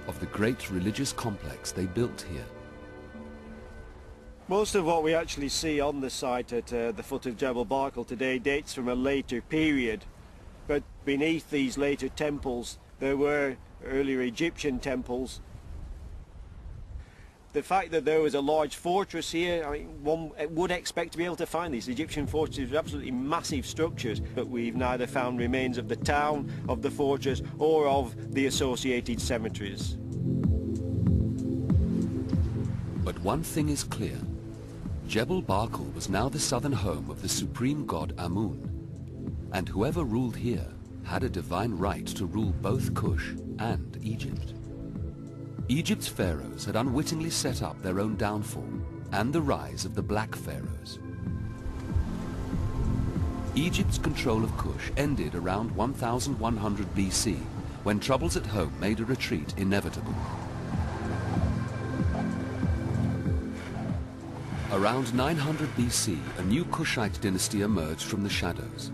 of the great religious complex they built here. Most of what we actually see on the site at the foot of Jebel Barkal today dates from a later period, but beneath these later temples there were earlier Egyptian temples. The fact that there was a large fortress here, I mean, one would expect to be able to find these Egyptian fortresses with absolutely massive structures, but we've neither found remains of the town, of the fortress, or of the associated cemeteries. But one thing is clear. Jebel Barkal was now the southern home of the supreme god Amun, and whoever ruled here had a divine right to rule both Kush and Egypt. Egypt's pharaohs had unwittingly set up their own downfall and the rise of the Black Pharaohs. Egypt's control of Kush ended around 1100 BC, when troubles at home made a retreat inevitable. Around 900 BC, a new Kushite dynasty emerged from the shadows.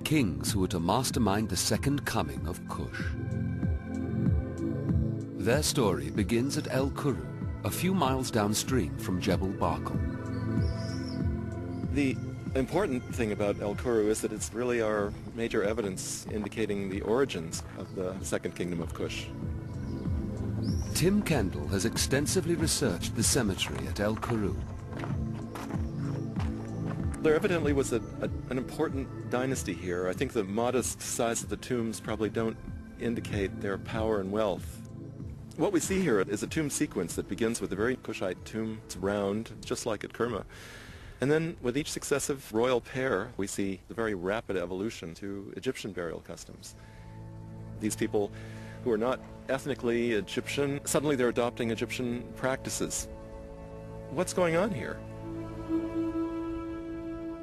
Kings who were to mastermind the second coming of Kush. Their story begins at El Kuru, a few miles downstream from Jebel Barkal. The important thing about El Kuru is that it's really our major evidence indicating the origins of the Second Kingdom of Kush. Tim Kendall has extensively researched the cemetery at El Kuru. There evidently was an important dynasty here. I think the modest size of the tombs probably don't indicate their power and wealth. What we see here is a tomb sequence that begins with a very Kushite tomb. It's round, just like at Kerma. And then with each successive royal pair, we see the very rapid evolution to Egyptian burial customs. These people who are not ethnically Egyptian, suddenly they're adopting Egyptian practices. What's going on here?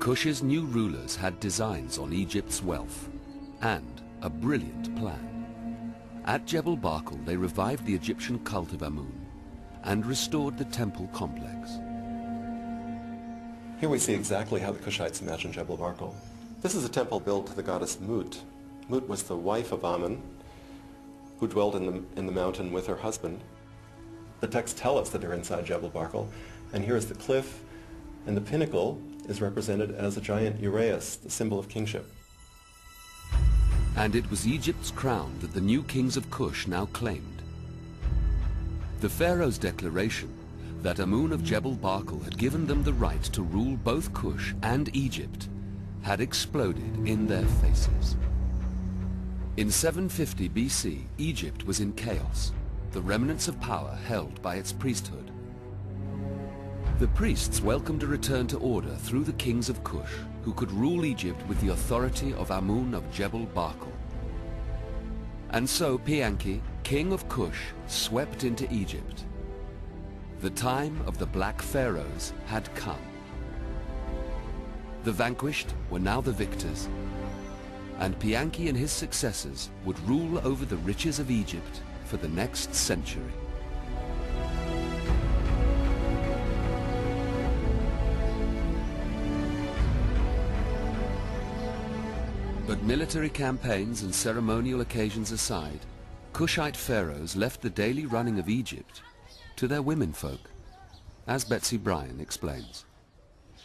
Kush's new rulers had designs on Egypt's wealth and a brilliant plan. At Jebel Barkal, they revived the Egyptian cult of Amun and restored the temple complex. Here we see exactly how the Kushites imagined Jebel Barkal. This is a temple built to the goddess Mut. Mut was the wife of Amun, who dwelled in the mountain with her husband. The texts tell us that they're inside Jebel Barkal, and here is the cliff, and the pinnacle is represented as a giant uraeus, the symbol of kingship. And it was Egypt's crown that the new kings of Kush now claimed. The pharaoh's declaration that Amun of Jebel Barkal had given them the right to rule both Kush and Egypt had exploded in their faces. In 750 BC, Egypt was in chaos, the remnants of power held by its priesthood. The priests welcomed a return to order through the kings of Kush, who could rule Egypt with the authority of Amun of Jebel Barkal. And so Pianki, king of Kush, swept into Egypt. The time of the Black Pharaohs had come. The vanquished were now the victors, and Pianki and his successors would rule over the riches of Egypt for the next century. But military campaigns and ceremonial occasions aside, Kushite pharaohs left the daily running of Egypt to their womenfolk, as Betsy Bryan explains.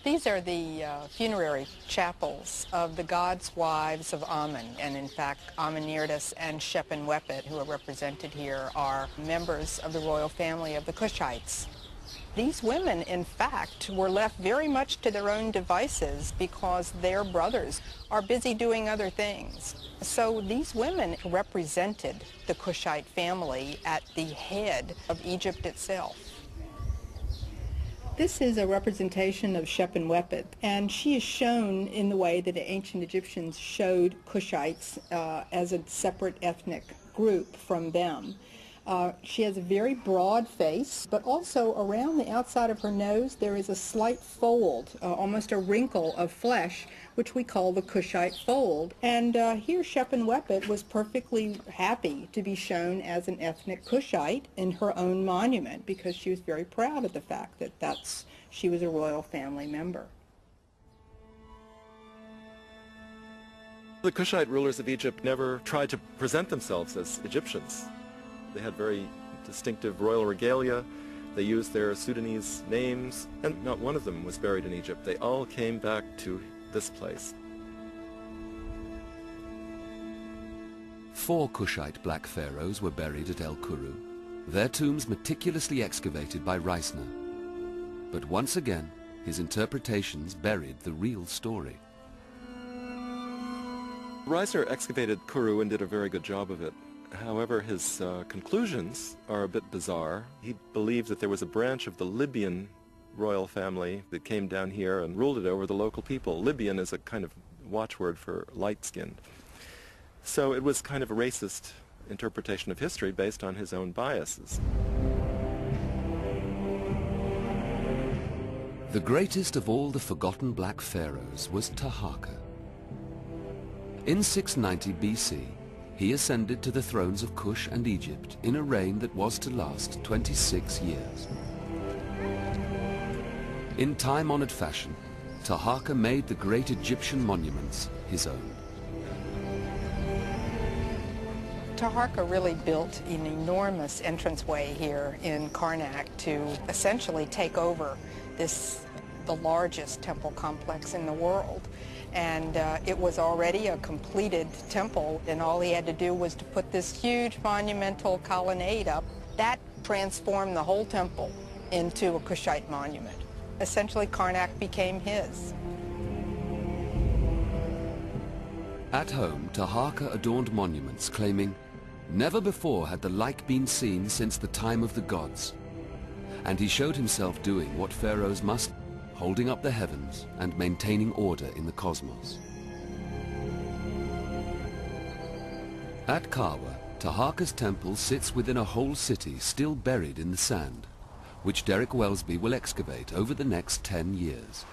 These are the funerary chapels of the gods' wives of Amun, and in fact Amenirtis and Shep-en-Wepet, who are represented here, are members of the royal family of the Kushites. These women, in fact, were left very much to their own devices because their brothers are busy doing other things. So these women represented the Kushite family at the head of Egypt itself. This is a representation of Shep-en-Wepet, and she is shown in the way that the ancient Egyptians showed Kushites as a separate ethnic group from them. She has a very broad face, but also around the outside of her nose there is a slight fold, almost a wrinkle of flesh, which we call the Kushite fold. And here Shep-en-Wepet was perfectly happy to be shown as an ethnic Kushite in her own monument, because she was very proud of the fact that she was a royal family member. The Kushite rulers of Egypt never tried to present themselves as Egyptians. They had very distinctive royal regalia. They used their Sudanese names, and not one of them was buried in Egypt. They all came back to this place. 4 Kushite black pharaohs were buried at El Kuru, their tombs meticulously excavated by Reisner. But once again, his interpretations buried the real story. Reisner excavated Kuru and did a very good job of it. However, his conclusions are a bit bizarre. He believed that there was a branch of the Libyan royal family that came down here and ruled it over the local people. Libyan is a kind of watchword for light-skinned. So it was kind of a racist interpretation of history based on his own biases. The greatest of all the forgotten black pharaohs was Taharqa. In 690 BC, he ascended to the thrones of Kush and Egypt in a reign that was to last 26 years. In time-honored fashion, Taharqa made the great Egyptian monuments his own. Taharqa really built an enormous entranceway here in Karnak to essentially take over the largest temple complex in the world. And it was already a completed temple, and all he had to do was to put this huge monumental colonnade up. That transformed the whole temple into a Kushite monument. Essentially, Karnak became his. At home, Taharqa adorned monuments claiming, "Never before had the like been seen since the time of the gods." And he showed himself doing what pharaohs must, holding up the heavens and maintaining order in the cosmos. At Kawa, Taharqa's temple sits within a whole city still buried in the sand, which Derek Welsby will excavate over the next 10 years.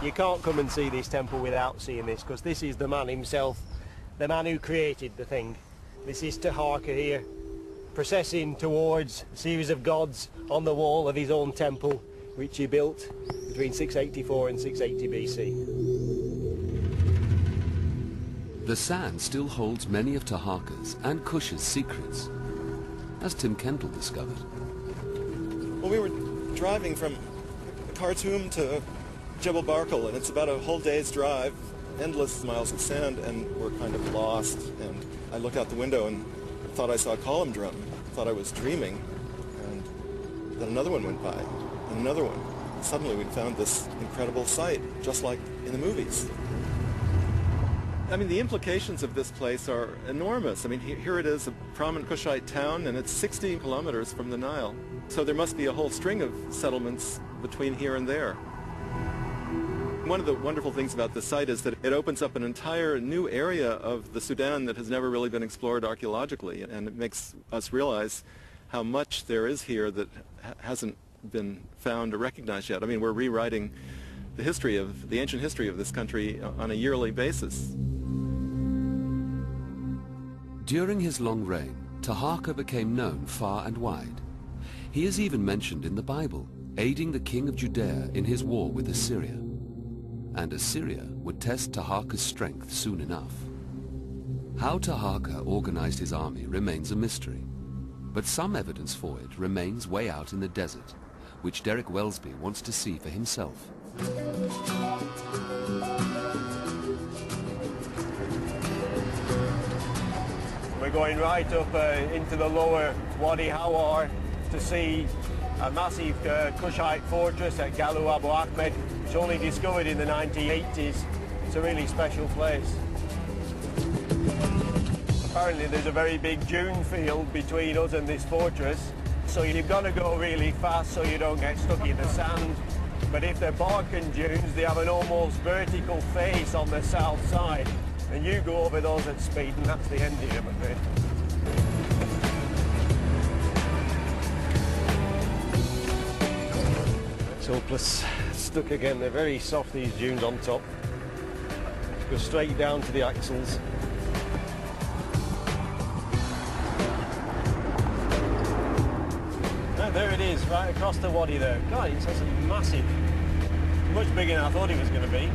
You can't come and see this temple without seeing this, because this is the man himself, the man who created the thing. This is Taharqa here, processing towards a series of gods on the wall of his own temple, which he built between 684 and 680 BC. The sand still holds many of Taharqa's and Kush's secrets, as Tim Kendall discovered. Well, we were driving from Khartoum to Jebel Barkal, and it's about a whole day's drive, endless miles of sand, and we're kind of lost. And I looked out the window and thought I saw a column drum, thought I was dreaming, and then another one went by, and another one. Suddenly we found this incredible sight, just like in the movies. I mean, the implications of this place are enormous. I mean, here it is, a prominent Kushite town, and it's 60 kilometers from the Nile. So there must be a whole string of settlements between here and there. One of the wonderful things about this site is that it opens up an entire new area of the Sudan that has never really been explored archaeologically, and it makes us realize how much there is here that hasn't been found or recognized yet. I mean, we're rewriting the ancient history of this country on a yearly basis. During his long reign, Taharqa became known far and wide. He is even mentioned in the Bible, aiding the king of Judea in his war with Assyria. And Assyria would test Taharqa's strength soon enough. How Taharqa organized his army remains a mystery, but some evidence for it remains way out in the desert, which Derek Welsby wants to see for himself. We're going right up into the lower Wadi Hawar to see a massive Kushite fortress at Galu Abu Ahmed. It's only discovered in the 1980s. It's a really special place. Apparently there's a very big dune field between us and this fortress, so you've got to go really fast so you don't get stuck in the sand. But if they're Balkan dunes, they have an almost vertical face on the south side, and you go over those at speed, and that's the end of it, I'm afraid. It's hopeless. Stuck again. They're very soft, these dunes on top. Go straight down to the axles. Oh, there it is, right across the wadi there. God, it's massive. Much bigger than I thought it was going to be.